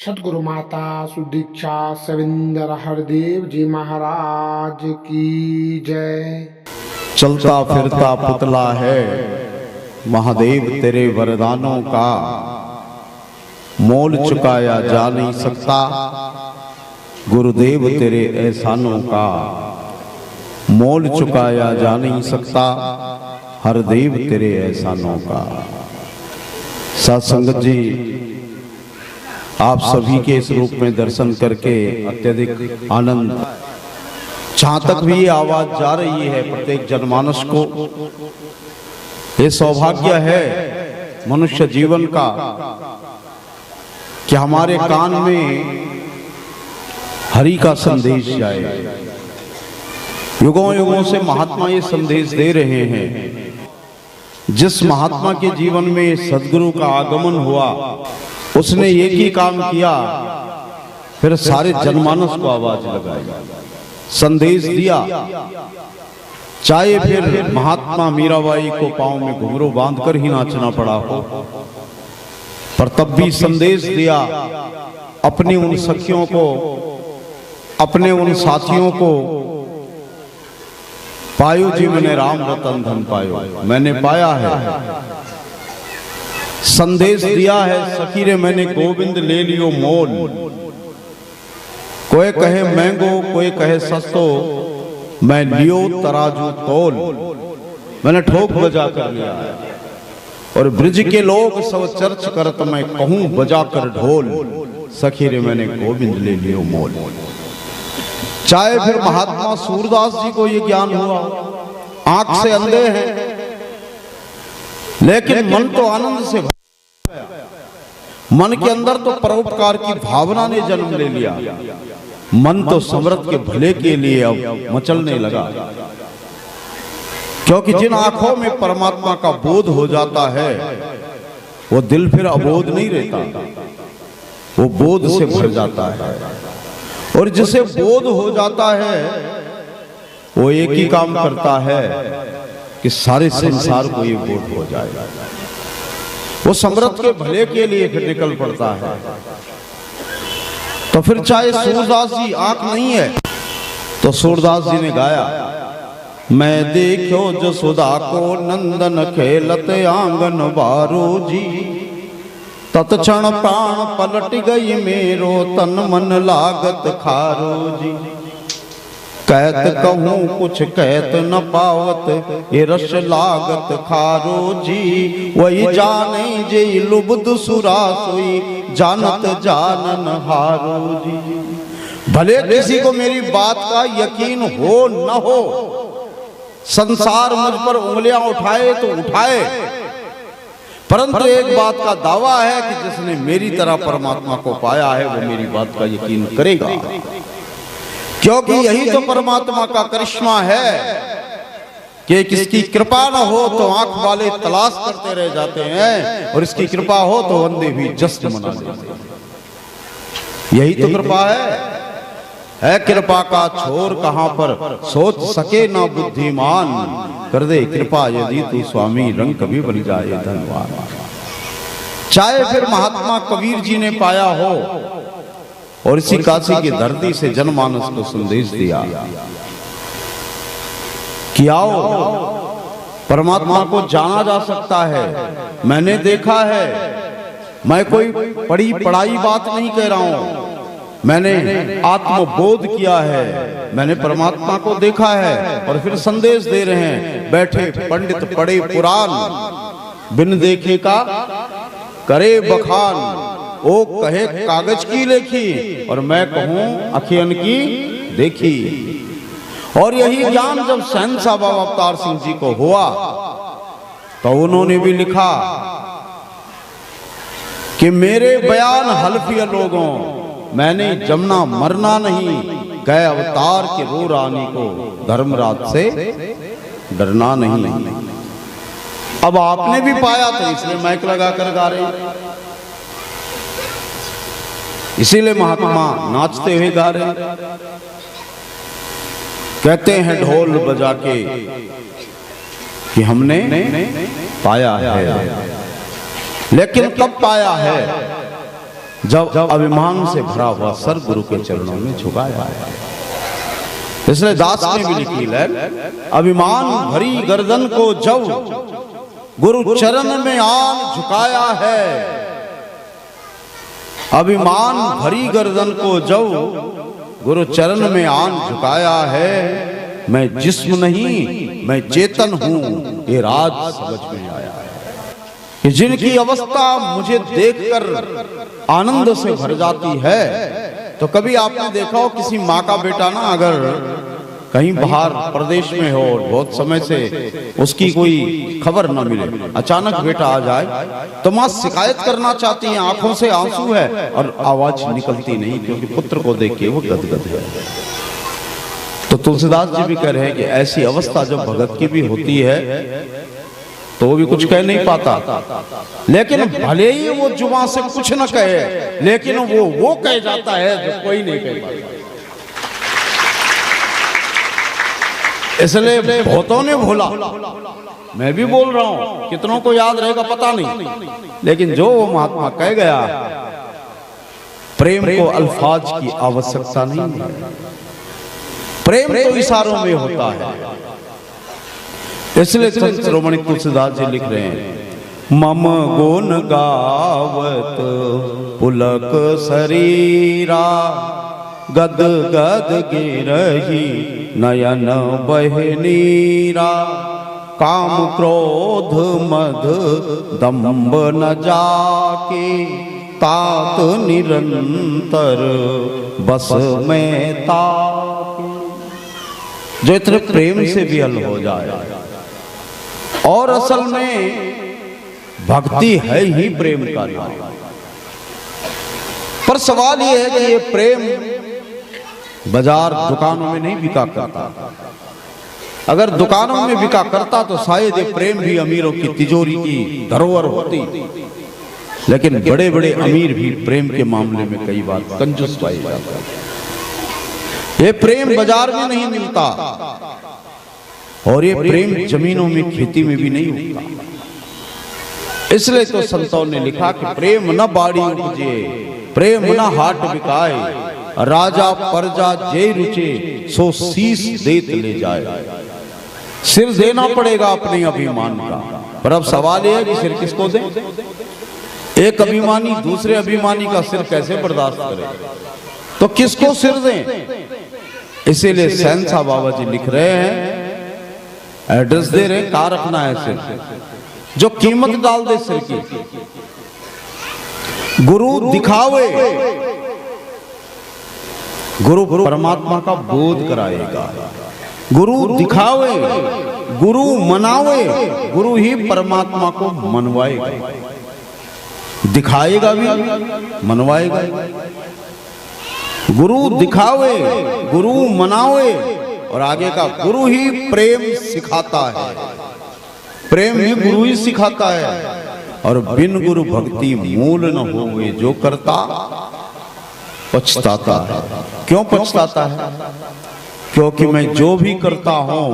सदगुरु माता सुदीक्षा सविंदर हरदेव जी महाराज की जय। चलता फिरता पुतला है महादेव तेरे वरदानों का, मोल चुकाया जा नहीं सकता गुरुदेव तेरे एहसानों का, मोल चुकाया जा नहीं सकता हरदेव तेरे एहसानों का। सत्संगत जी, आप सभी के इस रूप में दर्शन करके अत्यधिक आनंद, जहां तक भी ये आवाज जा रही है प्रत्येक जनमानस को, ये सौभाग्य है मनुष्य जीवन का कि हमारे कान में हरि का संदेश जाए। युगों युगों से महात्मा ये संदेश दे रहे हैं। जिस महात्मा के जीवन में सद्गुरु का आगमन हुआ, उसने एक ही काम किया, फिर सारे जनमानस को आवाज लगाई, संदेश दिया। चाहे फिर महात्मा मीराबाई को पांव में घुंघरू बांधकर ही नाचना पड़ा हो, पर तब भी संदेश दिया। अपनी उन सखियों को, अपने उन साथियों को, पायो जी मैंने राम रतन धन पायो, मैंने पाया है। संदेश दिया है सखी रे मैंने गोविंद ले लियो मोल, कोई कहे महंगो कोई कहे सस्तो, मैं लियो तराजू तोल, मैंने ठोक बजा कर लिया है। और ब्रिज के लोग सब चर्च करत मैं कहूं बजा कर ढोल, सखी रे मैंने गोविंद ले लियो मोल। चाहे फिर महात्मा सूरदास जी को ये ज्ञान हुआ, आंख से अंधे हैं लेकिन मन तो आनंद से, मन के अंदर तो परोपकार की भावना ने जन्म ले लिया, मन तो समृद्ध के भले के लिए अब मचलने लगा। क्योंकि जिन आंखों में परमात्मा का बोध हो जाता है, वो दिल फिर अबोध नहीं रहता, वो बोध से भर जाता है। और जिसे बोध हो जाता है वो एक ही काम करता है कि सारे संसार को ये बोध हो जाएगा। वो समृद्ध के भले के लिए फिर निकल पड़ता है। तो फिर चाहे सूरदास जी आंख नहीं है, तो सूरदास जी ने गाया, मैं देखो जसोदा को नंदन खेलत आंगन बारो जी, तत्क्षण प्राण पलट गई मेरो तन मन लागत खारो जी। कहत कहूँ कुछ कहत न पावत ये रस लागत खारो जी, वही जाने जे लुब्ध सुरा सोई जानत जानन हारो जी। भले किसी को मेरी बात का यकीन हो न हो, संसार मुझ पर उंगलियां उठाए तो उठाए, परंतु एक बात का दावा है कि जिसने मेरी तरह परमात्मा को पाया है वो मेरी बात का यकीन करेगा। क्योंकि यही तो परमात्मा का करिश्मा है कि किसकी कृपा न हो तो आंख वाले तलाश करते रह जाते हैं, और इसकी कृपा हो तो अंधे भी जश्न मना लेते हैं। यही तो कृपा है कृपा का छोर कहां पर सोच सके ना बुद्धिमान, कर दे कृपा यदि तू स्वामी रंग कभी बन जाए धनवान। चाहे फिर महात्मा कबीर जी ने पाया हो और इसी काशी की धरती से जनमानस को संदेश दिया कि आओ परमात्मा को जाना जा सकता है। मैंने देखा है, मैं कोई पढ़ी पढ़ाई बात नहीं कह रहा हूं, मैंने आत्मबोध किया है, मैंने परमात्मा को देखा है। और फिर संदेश दे रहे हैं, बैठे पंडित पढ़े पुराण, बिन देखे का करे बखान, ओ कहे कागज की लेखी और मैं कहूं अखियन की देखी। और यही ज्ञान जब शहंशाह बाबा अवतार सिंह जी को हुआ तो उन्होंने भी लिखा कि मेरे बयान हल्फिया लोगों, मैंने जमना मरना नहीं, गए अवतार के रो रानी को धर्मराज से डरना नहीं। अब आपने भी पाया तो इसलिए माइक लगाकर गा रहे हैं, इसीलिए महात्मा नाचते हुए गा रहे हैं। कहते हैं ढोल बजा के कि हमने पाया है, लेकिन कब पाया है? जब अभिमान से भरा हुआ सर गुरु के चरणों में झुकाया है। इसलिए दास ने भी लिखी है, अभिमान भरी गर्दन को जब गुरु चरण में आन झुकाया है। अभिमान भरी गर्दन को जब गुरु चरण में आन झुकाया है। मैं जिस्म नहीं मैं चेतन हूं, ये राज समझ में आया है। कि जिनकी अवस्था मुझे देखकर आनंद से भर जाती है। तो कभी आपने देखा हो किसी माँ का बेटा ना अगर कहीं बाहर प्रदेश में हो, बहुत समय से उसकी कोई खबर ना मिले, अचानक बेटा आ जाए तो माँ शिकायत करना चाहती है, आंखों से आंसू है और आवाज निकलती नहीं, क्योंकि पुत्र को देख के वो गदगद है। तो तुलसीदास जी भी कह रहे हैं कि ऐसी अवस्था जब भगत की भी होती है तो वो भी कुछ कह नहीं पाता, लेकिन भले ही वो जुबान से कुछ न कहे, लेकिन वो कह जाता है जो कोई नहीं कह पाता। इसलिए बहुतों ने भूला, मैं भी बोल रहा हूं, कितनों को याद रहेगा पता नहीं, लेकिन जो वो महात्मा कह गया, प्रेम को अल्फाज की आवश्यकता नहीं है, प्रेम तो इशारों में होता है। इसलिए संत श्रोमणी तुलसीदास जी लिख रहे हैं, मम गुण गावत पुलक शरीरा, गद गद गिरही नयन बहनीरा, काम क्रोध मद दंभ न जाके, तात निरंतर बस में ताके। जो इतने प्रेम से भी हल हो जाए, और असल में भक्ति है ही प्रेम का नाम। पर सवाल यह है कि ये प्रेम बाजार दुकानों में नहीं बिका करता। अगर दुकानों में बिका करता तो शायद ये प्रेम भी अमीरों की तिजोरी की धरोहर होती, लेकिन बड़े बड़े अमीर भी प्रेम के मामले में कई बार कंजूस पाए जाते हैं। ये प्रेम बाजार में नहीं मिलता, और ये प्रेम जमीनों में खेती में भी नहीं होता। इसलिए तो संतों ने लिखा कि प्रेम न बाड़ी उपजे, प्रेम न हाट बिकाए, राजा प्रजा जे रुचे, सो शीस देत ले जाए। सिर देना पड़ेगा अपने अभिमान का। पर अब सवाल यह है कि सिर किसको दें? एक अभिमानी दूसरे अभिमानी का सिर कैसे बर्दाश्त करे? तो किसको सिर दें? इसीलिए सहनशाह बाबा जी लिख रहे हैं, एड्रेस दे रहे, कहाँ रखना है सिर, जो कीमत डाल दे सिर की। गुरु दिखावे, गुरु परमात्मा का बोध कराएगा। गुरु दिखावे, गुरु मनावे, गुरु ही परमात्मा को मनवाएगा, दिखाएगा भी मनवाएगा। गुरु दिखावे, गुरु मनावे, और आगे का गुरु ही प्रेम सिखाता है। प्रेम भी गुरु ही सिखाता है। और बिन गुरु भक्ति मूल न होवे, जो करता पछताता है। क्यों पछताता है? क्योंकि मैं जो भी करता हूं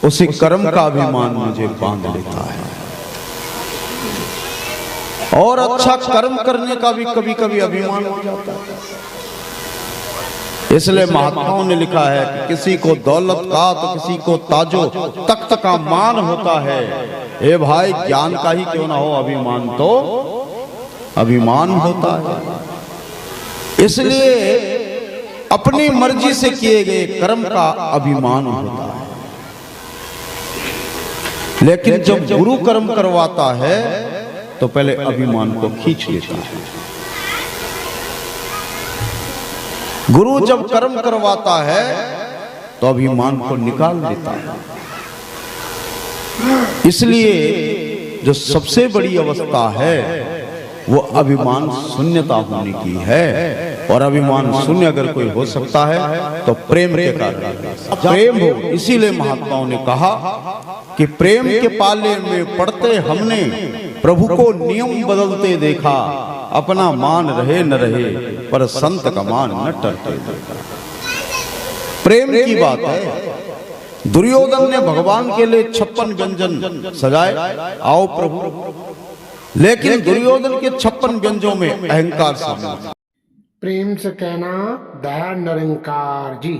उसी कर्म का अभिमान मुझे बांध लेता है, और अच्छा कर्म करने का भी कभी कभी अभिमान हो जाता है। इसलिए महात्माओं ने लिखा है कि किसी को दौलत का तो किसी को ताजो तख्त का मान होता है। ए भाई, ज्ञान का ही क्यों ना हो, अभिमान तो अभिमान होता है। इसलिए अपनी मर्जी से किए गए कर्म का अभिमान होता है। लेकिन जब गुरु कर्म करवाता है तो पहले अभिमान को खींच लेता है। गुरु जब कर्म करवाता है तो अभिमान को निकाल देता है। इसलिए जो सबसे बड़ी अवस्था है वो अभिमान शून्यता होने की है, और अभिमान शून्य अगर कोई हो सकता है तो प्रेम के कारण प्रेम हो। इसीलिए महात्माओं ने कहा कि प्रेम के पाले में पड़ते हमने प्रभु को नियम बदलते देखा, अपना मान रहे न रहे पर संत का मान न टरते देखा। प्रेम की बात है। दुर्योधन ने भगवान के लिए 56 व्यंजन सजाए, आओ प्रभु, लेकिन दुर्योधन के 56 व्यंजों में अहंकार शामिल था। प्रेम से कहना दया निरंकार जी।